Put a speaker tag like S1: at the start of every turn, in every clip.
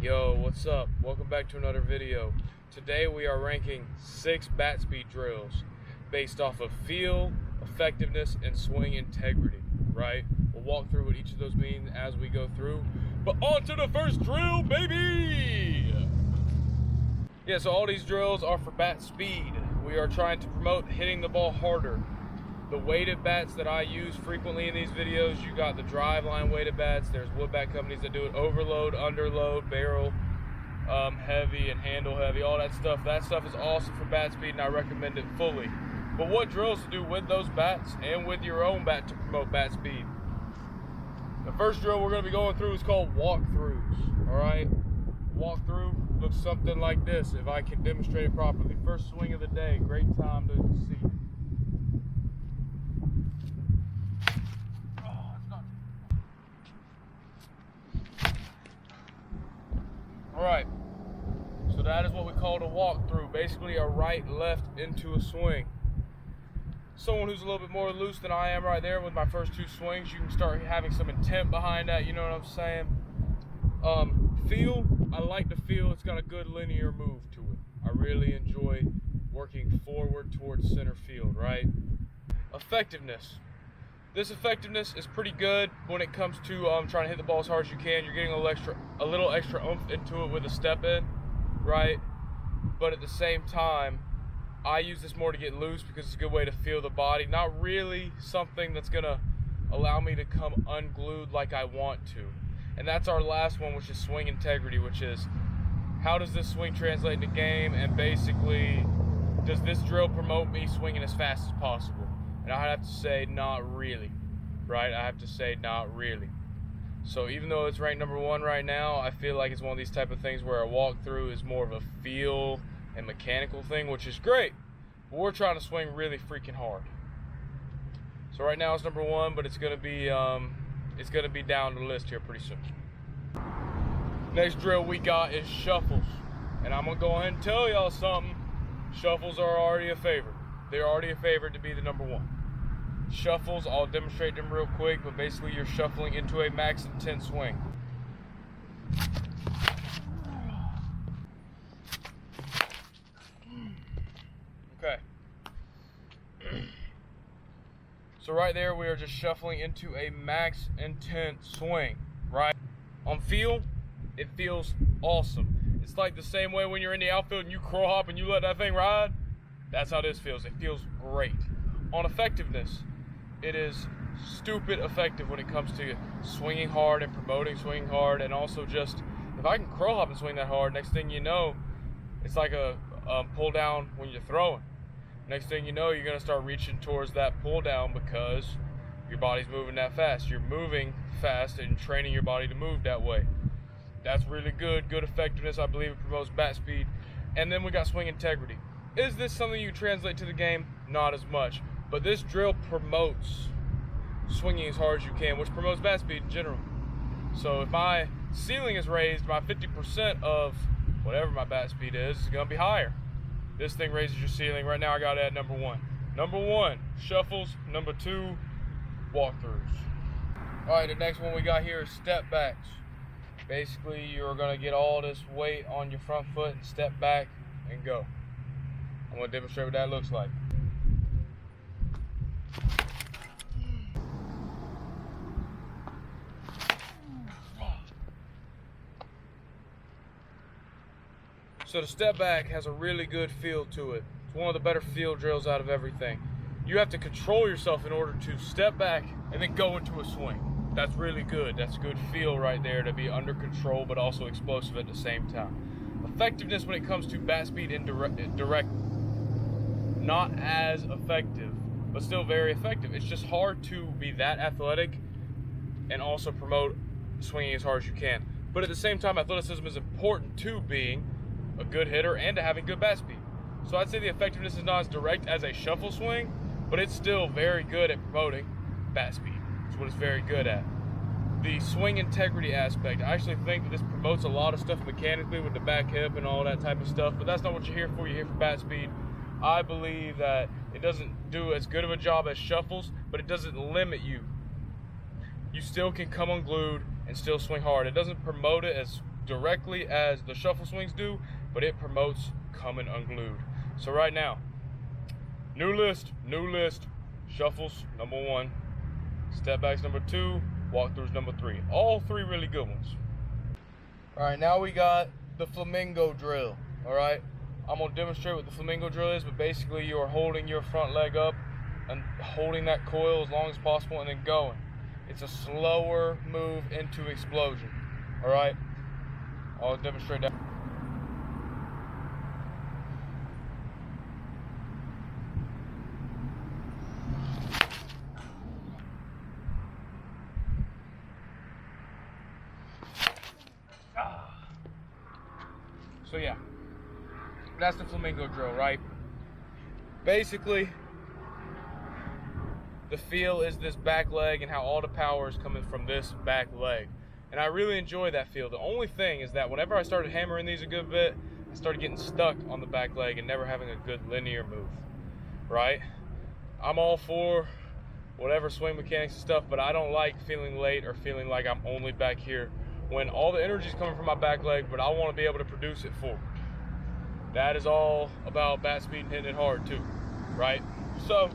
S1: Yo, what's up? Welcome back to another video. Today we are ranking 6 bat speed drills based off of feel, effectiveness, and swing integrity, right? We'll walk through what each of those mean as we go through. But on to the first drill, baby! Yeah, so all these drills are for bat speed. We are trying to promote hitting the ball harder. The weighted bats that I use frequently in these videos, you got the driveline weighted bats. There's wood bat companies that do it overload, underload, barrel heavy, and handle heavy, all that stuff. That stuff is awesome for bat speed, and I recommend it fully. But what drills to do with those bats and with your own bat to promote bat speed? The first drill we're going to be going through is called walkthroughs. All right, walkthrough looks something like this. If I can demonstrate it properly, first swing of the day, great time to see. Alright, so that is what we call a walkthrough, basically a right-left into a swing. Someone who's a little bit more loose than I am right there with my first 2 swings, you can start having some intent behind that, you know what I'm saying? Feel, I like the feel, it's got a good linear move to it. I really enjoy working forward towards center field, right? Effectiveness. This effectiveness is pretty good when it comes to trying to hit the ball as hard as you can. You're getting a little extra oomph into it with a step in, right? But at the same time, I use this more to get loose because it's a good way to feel the body. Not really something that's gonna allow me to come unglued like I want to. And that's our last one, which is swing integrity, which is how does this swing translate into game, and basically, does this drill promote me swinging as fast as possible? And I have to say, not really, right? I have to say, not really. So even though it's ranked number 1 right now, I feel like it's one of these type of things where a walkthrough is more of a feel and mechanical thing, which is great. But we're trying to swing really freaking hard. So right now it's number 1, but it's gonna be down the list here pretty soon. Next drill we got is shuffles, and I'm gonna go ahead and tell y'all something. Shuffles are already a favorite. They're already a favorite to be the number 1. Shuffles, I'll demonstrate them real quick, but basically you're shuffling into a max intent swing. Okay. So right there we are just shuffling into a max intent swing, right? On feel, it feels awesome. It's like the same way when you're in the outfield and you crow hop and you let that thing ride. That's how this feels. It feels great. On effectiveness, it is stupid effective when it comes to swinging hard and promoting swinging hard, and also just, if I can crow hop and swing that hard, next thing you know, it's like a pull down when you're throwing. Next thing you know, you're going to start reaching towards that pull down because your body's moving that fast. You're moving fast and training your body to move that way. That's really good. Good effectiveness. I believe it promotes bat speed. And then we got swing integrity. Is this something you translate to the game? Not as much. But this drill promotes swinging as hard as you can, which promotes bat speed in general. So if my ceiling is raised, my 50% of whatever my bat speed is going to be higher. This thing raises your ceiling. Right now I got it at number 1. Number 1, shuffles. Number 2, walkthroughs. Alright, the next one we got here is step backs. Basically, you're going to get all this weight on your front foot and step back and go. I'm going to demonstrate what that looks like. So the step back has a really good feel to it. It's one of the better feel drills out of everything. You have to control yourself in order to step back and then go into a swing. That's really good. That's a good feel right there to be under control but also explosive at the same time. Effectiveness when it comes to bat speed and direct, not as effective, but still very effective. It's just hard to be that athletic and also promote swinging as hard as you can. But at the same time, athleticism is important to being a good hitter and to having good bat speed. So I'd say the effectiveness is not as direct as a shuffle swing, but it's still very good at promoting bat speed. It's what it's very good at. The swing integrity aspect, I actually think that this promotes a lot of stuff mechanically with the back hip and all that type of stuff, but that's not what you're here for. You're here for bat speed. I believe that it doesn't do as good of a job as shuffles, but it doesn't limit you. You still can come unglued and still swing hard. It doesn't promote it as directly as the shuffle swings do, but it promotes coming unglued. So right now, new list, shuffles number 1, step backs number 2, walkthroughs number 3. All 3 really good ones. All right, now we got the flamingo drill. All right, I'm gonna demonstrate what the flamingo drill is, but basically you are holding your front leg up and holding that coil as long as possible and then going. It's a slower move into explosion. All right, I'll demonstrate that. So yeah, that's the flamingo drill, right? Basically, the feel is this back leg and how all the power is coming from this back leg. And I really enjoy that feel. The only thing is that whenever I started hammering these a good bit, I started getting stuck on the back leg and never having a good linear move, right? I'm all for whatever swing mechanics and stuff, but I don't like feeling late or feeling like I'm only back here when all the energy is coming from my back leg, but I want to be able to produce it forward. That is all about bat speed and hitting it hard too, right? So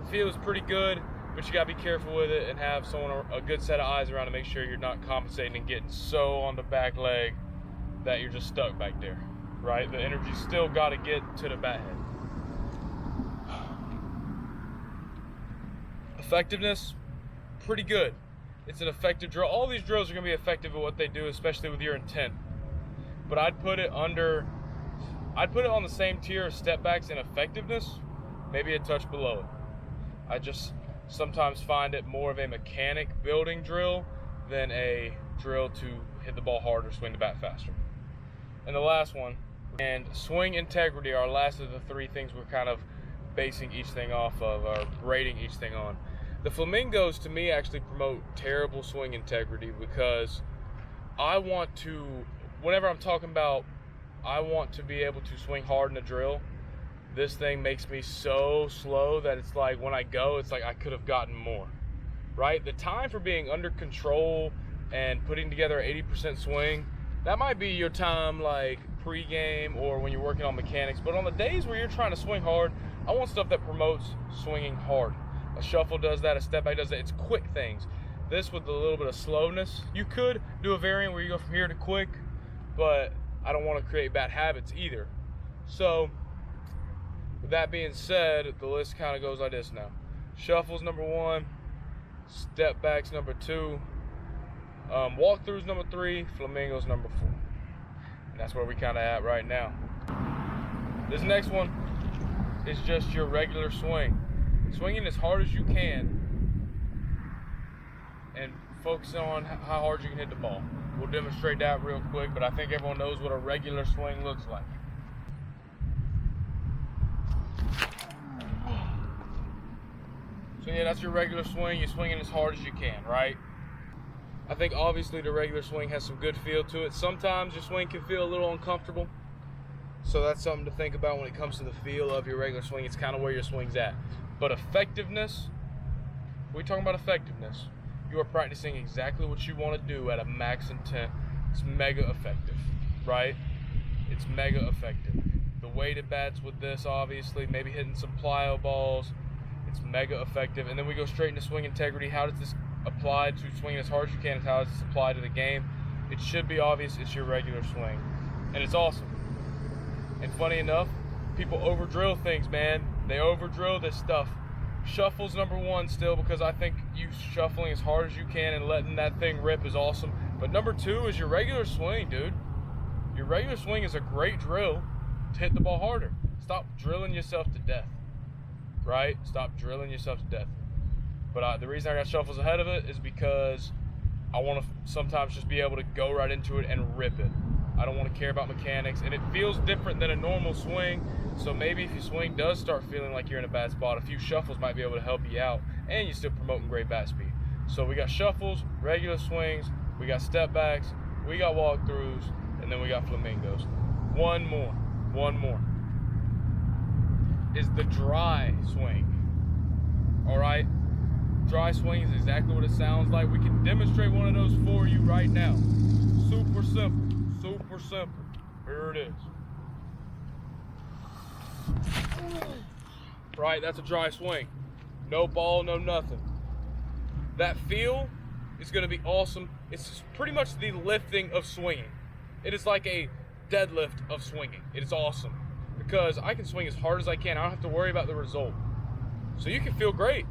S1: the feel is pretty good, but you gotta be careful with it and have someone, a good set of eyes around to make sure you're not compensating and getting so on the back leg that you're just stuck back there, right? The energy still gotta get to the bat head. Effectiveness, pretty good. It's an effective drill. All these drills are gonna be effective at what they do, especially with your intent. But I'd put it on the same tier as step backs in effectiveness, maybe a touch below it. I just sometimes find it more of a mechanic building drill than a drill to hit the ball harder, swing the bat faster. And the last one, and swing integrity, our last of the 3 things we're kind of basing each thing off of, or grading each thing on. The flamingos, to me, actually promote terrible swing integrity because I want to, whenever I'm talking about, I want to be able to swing hard in a drill. This thing makes me so slow that it's like when I go, it's like I could have gotten more, right? The time for being under control and putting together an 80% swing, that might be your time like pre-game or when you're working on mechanics. But on the days where you're trying to swing hard, I want stuff that promotes swinging hard. A shuffle does that, a step back does that. It's quick things. This with a little bit of slowness, you could do a variant where you go from here to quick, but I don't want to create bad habits either. So with that being said, the list kind of goes like this now. Shuffles number 1, step backs number 2, walkthroughs number 3, flamingos number 4. And that's where we kind of at right now. This next one is just your regular swing. Swinging as hard as you can and focusing on how hard you can hit the ball. We'll demonstrate that real quick, but I think everyone knows what a regular swing looks like. So yeah, that's your regular swing. You're swinging as hard as you can, right? I think obviously the regular swing has some good feel to it. Sometimes your swing can feel a little uncomfortable. So that's something to think about when it comes to the feel of your regular swing. It's kind of where your swing's at. But effectiveness, we're talking about effectiveness. You are practicing exactly what you want to do at a max intent. It's mega effective, right? It's mega effective. The weighted bats with this, obviously, maybe hitting some plyo balls. It's mega effective. And then we go straight into swing integrity. How does this apply to swinging as hard as you can? And how does this apply to the game? It should be obvious it's your regular swing. And it's awesome. And funny enough, people over drill things, man. They over drill this stuff. Shuffles number 1 still, because I think you shuffling as hard as you can and letting that thing rip is awesome. But number 2 is your regular swing, dude. Your regular swing is a great drill to hit the ball harder. Stop drilling yourself to death, right? Stop drilling yourself to death. But the reason I got shuffles ahead of it is because I want to sometimes just be able to go right into it and rip it. I don't want to care about mechanics, and it feels different than a normal swing. So maybe if your swing does start feeling like you're in a bad spot, a few shuffles might be able to help you out, and you're still promoting great bat speed. So we got shuffles, regular swings, we got step backs, we got walkthroughs, and then we got flamingos. One more is the dry swing. All right, dry swing is exactly what it sounds like. We can demonstrate one of those for you right now. super simple. Super simple. Here it is. Right, that's a dry swing. No ball, no nothing. That feel is going to be awesome. It's pretty much the lifting of swinging. It is like a deadlift of swinging. It is awesome because I can swing as hard as I can. I don't have to worry about the result. So you can feel great,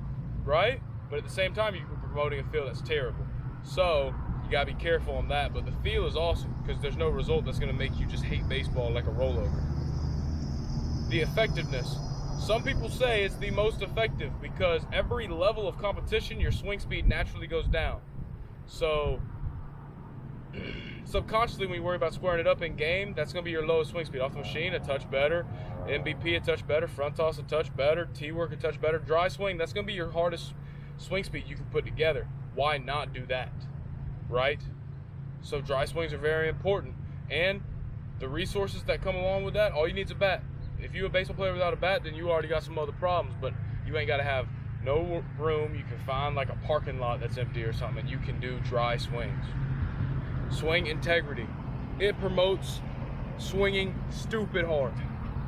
S1: right? But at the same time, you're promoting a feel that's terrible. So you gotta be careful on that. But the feel is awesome because there's no result that's gonna make you just hate baseball like a rollover. The effectiveness. Some people say it's the most effective because every level of competition, your swing speed naturally goes down. So subconsciously, when you worry about squaring it up in game, that's going to be your lowest swing speed. Off the machine, a touch better. MVP, a touch better. Front toss, a touch better. T-work, a touch better. Dry swing, that's going to be your hardest swing speed you can put together. Why not do that, right? So dry swings are very important. And the resources that come along with that, all you need is a bat. If you're a baseball player without a bat, then you already got some other problems, but you ain't got to have no room. You can find like a parking lot that's empty or something, and you can do dry swings. Swing integrity. It promotes swinging stupid hard.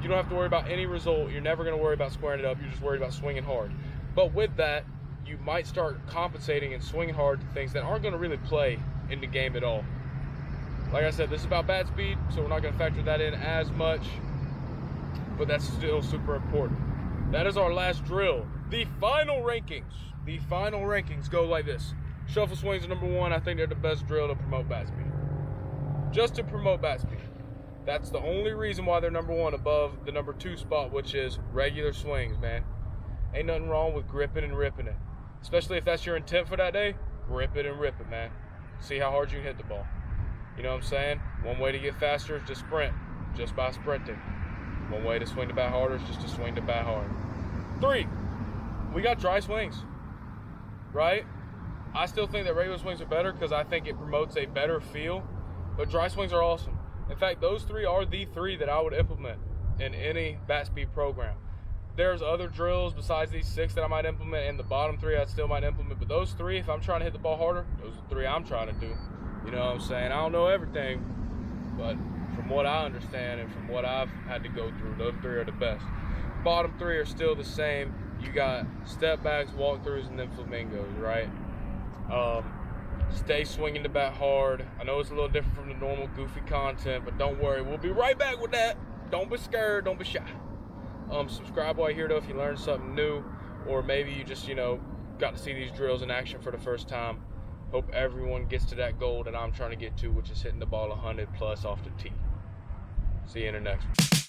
S1: You don't have to worry about any result. You're never going to worry about squaring it up. You're just worried about swinging hard. But with that, you might start compensating and swinging hard to things that aren't going to really play in the game at all. Like I said, this is about bat speed, so we're not going to factor that in as much, but that's still super important. That is our last drill. The final rankings. The final rankings go like this. Shuffle swings are number 1. I think they're the best drill to promote bat speed. Just to promote bat speed. That's the only reason why they're number 1 above the number 2 spot, which is regular swings, man. Ain't nothing wrong with gripping and ripping it. Especially if that's your intent for that day, grip it and rip it, man. See how hard you can hit the ball. You know what I'm saying? One way to get faster is to sprint, just by sprinting. One way to swing the bat harder is just to swing the bat hard. 3, we got dry swings, right? I still think that regular swings are better because I think it promotes a better feel, but dry swings are awesome. In fact, those 3 are the 3 that I would implement in any bat speed program. There's other drills besides these 6 that I might implement, and the bottom 3 I still might implement, but those 3, if I'm trying to hit the ball harder, those are 3 I'm trying to do. You know what I'm saying? I don't know everything, but from what I understand and from what I've had to go through, those 3 are the best. Bottom 3 are still the same. You got step backs, walkthroughs, and then flamingos, right? Stay swinging the bat hard. I know it's a little different from the normal goofy content, but don't worry, we'll be right back with that. Don't be scared, don't be shy. Subscribe while you're here though if you learned something new, or maybe you just, got to see these drills in action for the first time. Hope everyone gets to that goal that I'm trying to get to, which is hitting the ball 100 plus off the tee. See you in the next one.